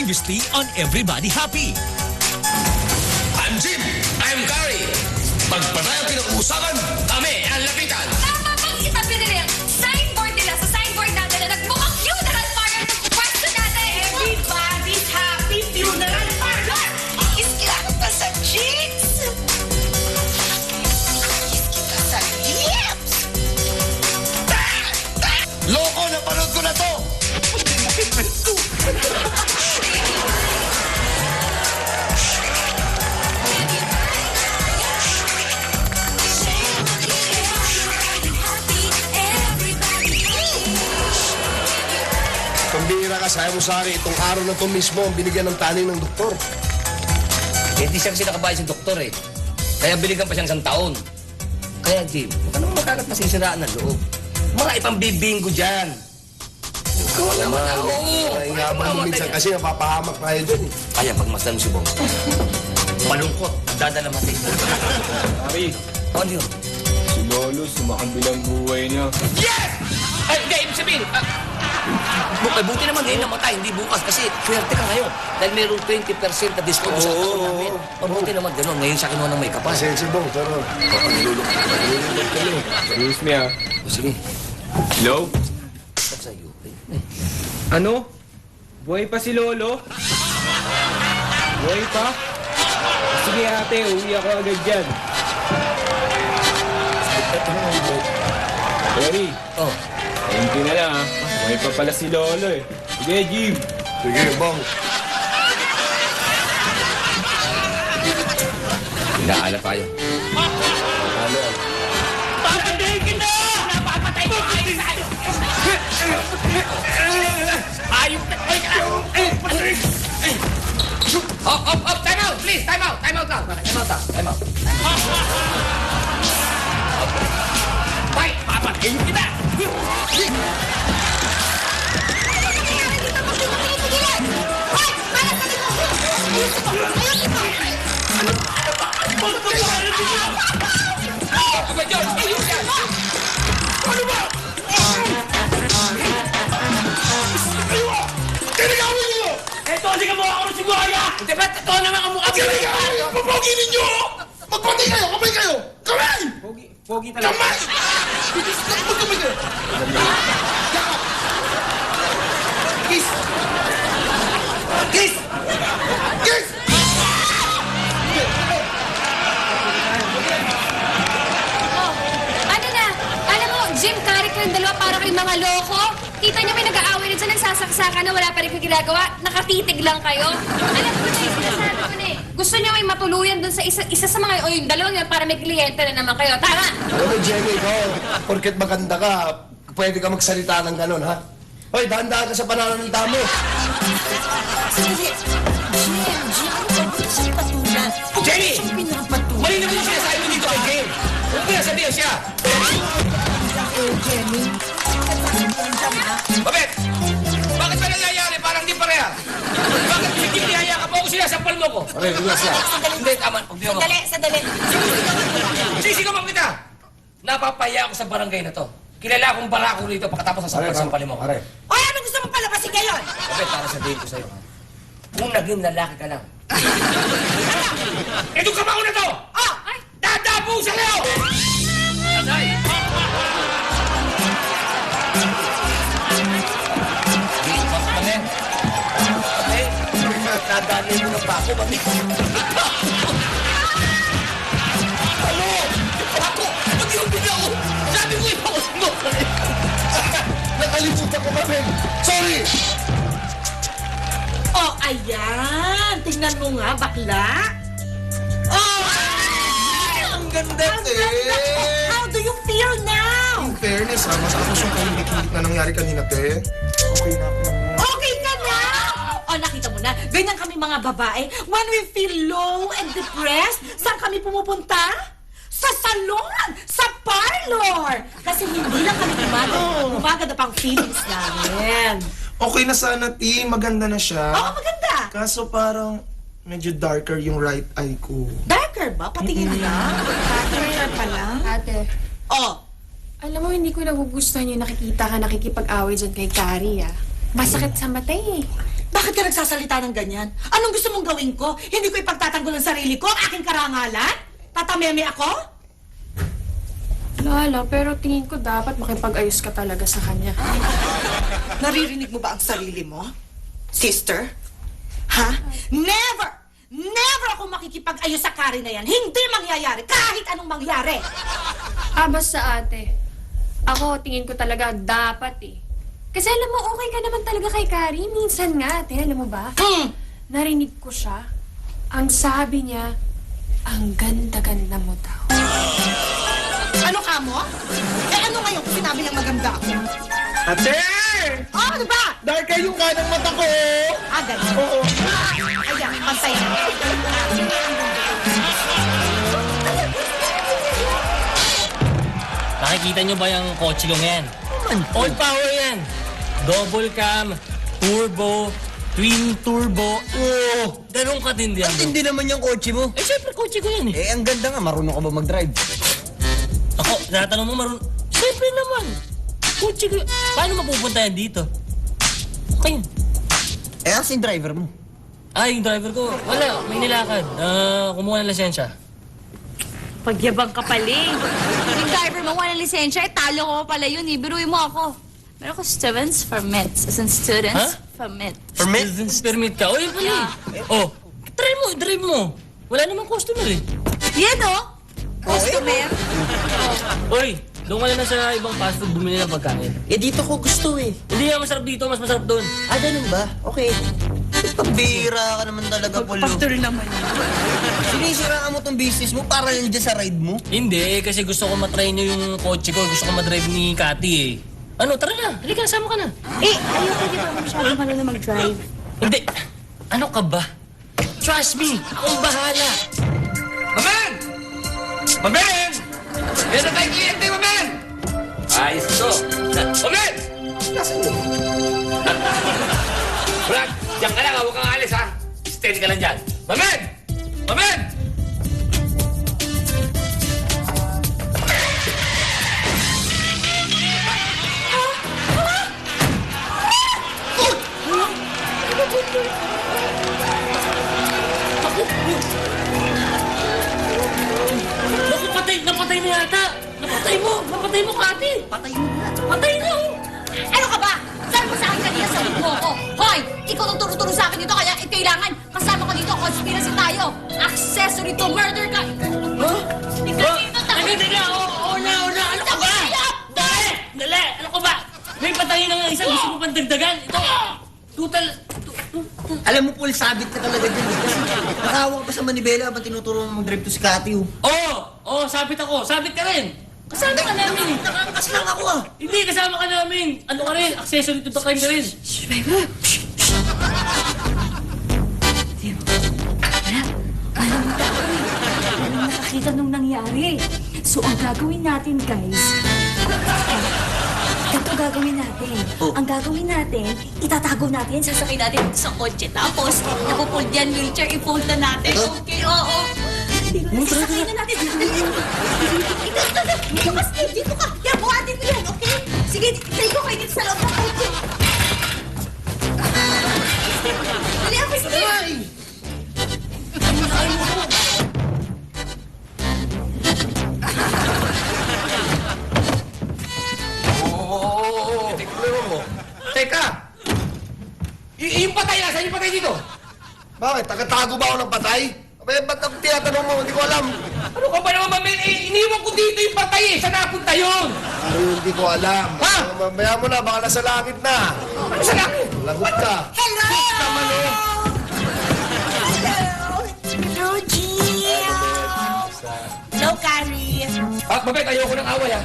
previously on Everybody Happy. I'm Jim. I'm Gary. Pag patay ang pinag-uusapan, kami ang lapitan. Tama bang itabi nila yung signboard nila sa signboard natin na nagmukhang funeral parlor ng pwesto natin? Everybody's happy funeral parlor! Kiss kita pa sa cheeks! Kiss kita sa lips! Loko, napanood ko na to. Pambira ka, sayo mo sa akin, itong araw na to mismo ang binigyan ng taning ng doktor. Hindi siya kasi nakabayad sa doktor eh. Kaya binigyan pa siyang 1 taon. Kaya Jim, huwag ka naman makagat masisiraan ng loob. Mga ipang bibinggo dyan. Ikaw naman ako. Ay, habang mo minsan kasi napapahamak tayo dyan eh. Kaya pagmasdan mo si Bong. Malungkot, dadala mati. Ari, Ano yun? si Lolo sumakambilang buhay niya. Yes! Ay, hindi, ibig sabihin. Buti naman ngayon namatay, hindi bukas. Kasi swerte ka ngayon. Dahil mayroong 20% na discount sa account namin. Mabuti naman ganun. Ngayon siya kinuha ng may kapal. Pasensya bong, pero Nilulok kami. Excuse me ah. Sige, Hello? stop sa'yo. Ano? Buhay pa si Lolo? Buhay pa? Sige ate, uwi ako agad dyan. Terry, Oh, ayun ko na lang ah. Buhay pa pala si Lolo eh. Sige, Jim. sige bong. hinaalat tayo. Ano? Papandahin kita! Napapatay ko kayo sa akin! Ayok na! Hop! Time out! Please! Time out! Time out lang! Time out! Hoy! Papatayin kita! Ano ba yun? Ayun yan! Ano ba? Tinigawin niyo! Eto, hindi ka mukha ko ng siguraya! Hindi ba? Totoo naman ang mukha ko! Tinigawin niyo! Papogi ninyo! Magpati kayo! Kamay kayo! Kamay! Pogi talaga. Kamay! Bilis na! Magkamay kayo! Yakap! Kiss! Kiss! Kiss! Ano na? Alam mo, Jim, Kari kayong dalawa para kayong mga loko. Kita niyo may nag-aaway na dyan, nagsasaksakan na wala pa rin kayo ginagawa. Nakatitig lang kayo. Alam mo na yung sinasabi ko na eh. Gusto niyo may matuluyan dun sa isa sa mga, o yung dalawang yun para may kliyente na naman kayo. Tama! Alam mo, Jenny, ikaw, porket maganda ka, pwede ka magsalita ng ganun, ha? Hoy, dahan-dahan ka sa pananalita mo. Jenny! Mali naman yung sinasabi mo dito kay Jane! Huwag mo na sabihin siya! Babet! Bakit ba nangyayari? Parang di pareha. Bakit hindi niyaya ka po ako sinasampal mo ko? Okay, relax lang. Hindi, tama. Pagbiyo mo. Sandali. Sisigaw mo kita! Napapahiya ako sa barangay na to. Kilala akong barako rito pagkatapos sa sampal-sampalin mo ko. Pare. Oy, ano gusto mong palabasin ngayon? Babet, para sabihin ko sa'yo. Kung naging lalaki ka lang. Itong kamao na to! Oh, ay! Dadabo sa leo! Aday! Nadali mo na pa ako, babi. Ano? Ako? Ba't yung bigla ko? Sabi ko ikaw mo. Nakalimutan ko kami. Sorry! Oh, ayan! Tingnan mo nga, bakla! Oh! Ang ganda, How do you feel now? In fairness, ha, mas ako yung kahimik-himik na nangyari kanina, te. Okay na ako. Okay ka na? Oh, nakita mo na, ganyan kami mga babae. When we feel low and depressed, saan kami pumupunta? Sa salon! Sa parlor! Kasi hindi lang kami umaga na pang feelings namin. Okay na sana, T. Maganda na siya. Oo, maganda! Kaso parang medyo darker yung right eye ko. Darker ba? Patingin lang. Darker pala. Ate, Oh, alam mo, hindi ko nagugustuhan yung nakikita ka nakikipag-away dyan kay Kari, ah. Masakit sa mata eh. Bakit ka nagsasalita ng ganyan? Anong gusto mong gawin ko? Hindi ko ipagtatanggol ang sarili ko, ang aking karangalan? Tatameme ako? Lala, pero tingin ko dapat makipag-ayos ka talaga sa kanya. Naririnig mo ba ang sarili mo? Sister? Ha? Never! Never ako makikipag-ayos sa Kari na yan. Hindi mangyayari, kahit anong mangyari. Basta ate. Ako, tingin ko talaga dapat eh. Kasi alam mo, okay ka naman talaga kay Kari. Minsan nga, ate, alam mo ba? Narinig ko siya. Ang sabi niya, ang ganda-ganda mo daw. Ano ka mo? Eh ano ngayon kung sinabi niyang maganda ako? Ate! Oh, ano ba? Darker yung kanang mata ko! Ganun. Oo. Ayan, pantay na. Nakikita nyo ba yung kotse kong yan? All power yan. Double cam, turbo, twin turbo. Oh, ganun katindi yan. Hindi naman yung kotse mo. Eh, syempre kotse ko yan eh. Eh, ang ganda nga. Marunong ka ba mag-drive? Ako, natanong mo marunong. Syempre naman. Kotse ko. Paano mapupunta yan dito? Okay. Eh, asin driver mo. Ay, yung driver ko. Wala, may nilakad. Kumuha ng lisensya. Pagyabang ka paling. Yung driver mo, walang lisensya, talo ko pala yun eh. Biruin mo ako. Meron ko students permits. As in students permit. Permit? Permit ka. O, yun pala eh. Oh, try mo, drive mo. Wala namang customer eh. Yan o. Customer. Oy, doon ka na sa ibang fast food bumili ng pagkain. Eh, dito ko gusto eh. Hindi nga masarap dito, mas masarap doon. Ah, ganun ba? Okay. Pambira ka naman talaga, Polo. Pastor naman. Sinisiraan mo tong business mo para lang dyan sa ride mo? Hindi, kasi gusto ko matry nyo yung kotse ko. Gusto ko madrive ni Cathy eh. Ano, tara na. Halika, sama ka na. Eh, ayoko di ba masyadong marunong mag-drive? Hindi. Ano ka ba? Trust me, akong bahala. Mamen! Mamen! Yan na tayo kliyente, Mamen! Ayos ito. Mamen! Nasaan mo? Brad, diyan ka lang, huwag kang alis ha. Steady ka lang dyan. Mamen! Mamen! Naku, napatay na yata. Napatay mo, Cathy. Patay mo na. Patay na oh. Ano ka ba? Saan mo sa akin kanina sa mo ko? Hoy! Ikaw ang turo-turo sa akin dito, kaya kailangan kasama ka dito. Conspiracy tayo. Accessory to murder ka. Huh? Ikaw dito tayo. Teka. Oo na. Ano ka ba? Dali. Ano ka ba? May patayin na nga isa. Gusto mo pang dagdagan? Ito. Total. Alam mo, Paul, sabit ka talaga dyan. Kasi nakahawak pa sa manibela habang tinuturo mo mag-drive to si Cathy. Oo, sabit ako. Sabit ka rin. Kasama ka namin. Nakakas lang ako ah. Hindi, kasama ka namin. Ano ka rin? Accessory to the crime ka rin. Walang nakakita nung nangyari. So, ang gagawin natin, guys, ito gagawin natin. Ang gagawin natin, itatago natin, sasakay natin sa kotse. Tapos, napupuld yan, wheelchair, i-fold na natin. Okay, oo. Sasakay na natin. Dito ka, Steve, dito ka. Yan, buhatin mo yan, okay? Sige, tayo ko kayo dito sa loob ng kotse. Dali ako, Steve. Teka! Yung patay na, saan yung patay dito? Bakit? Tagatago ba ako ng patay? Eh, ba't ang tinatanong mo? Hindi ko alam. Ano ka ba naman, Mamen? Iniwan ko dito yung patay eh. Saan napunta yun? Hindi ko alam. Ha? Mamaya mo na, baka nasa langit na. Ano sa langit? Lagot ka. Hello! Naman oh. Hello, Gia! Hello, Carrie! Mamen, ayoko ng away ha.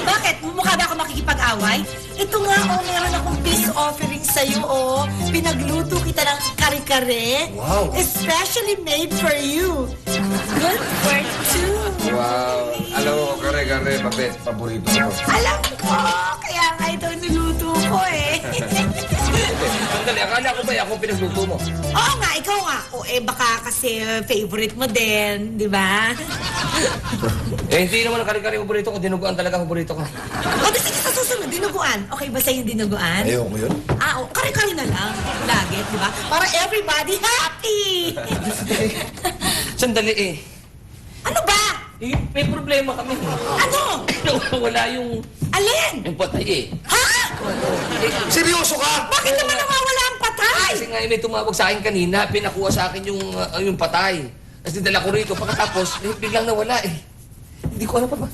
Bakit? Mukha ba ako makikipag-away? Ito nga, meron akong peace offering sa'yo, Pinagluto kita ng kare-kare. Wow. Especially made for you. Good for two. Wow. Alam mo, kare-kare, Mamen, paborito ko. Alam ko! Kaya nga ito niluto ko, Sandali, akala ko ba ako pinagluto mo? Oo nga, ikaw nga. Baka kasi favorite mo din, di ba? Hindi naman ang kare-kare paborito ko. Dinuguan talaga paborito ko. Sige, sa susunod susunod, dinuguan. Okay ba sa'yo yung dinuguan? Ayoko yun. Kare-kare na lang. Lagi, di ba? Para everybody happy! Sandali eh. Ano ba? Eh, may problema kami. Ano? Wala yung Alin? patay eh. Ha? Seryoso ka? Bakit naman nawawala ang patay? Kasi nga may tumawag sa akin kanina, pinakuha sa akin yung patay. Tapos dinala ko rito, pagkatapos, biglang nawala eh. Hindi ko alam pa ba.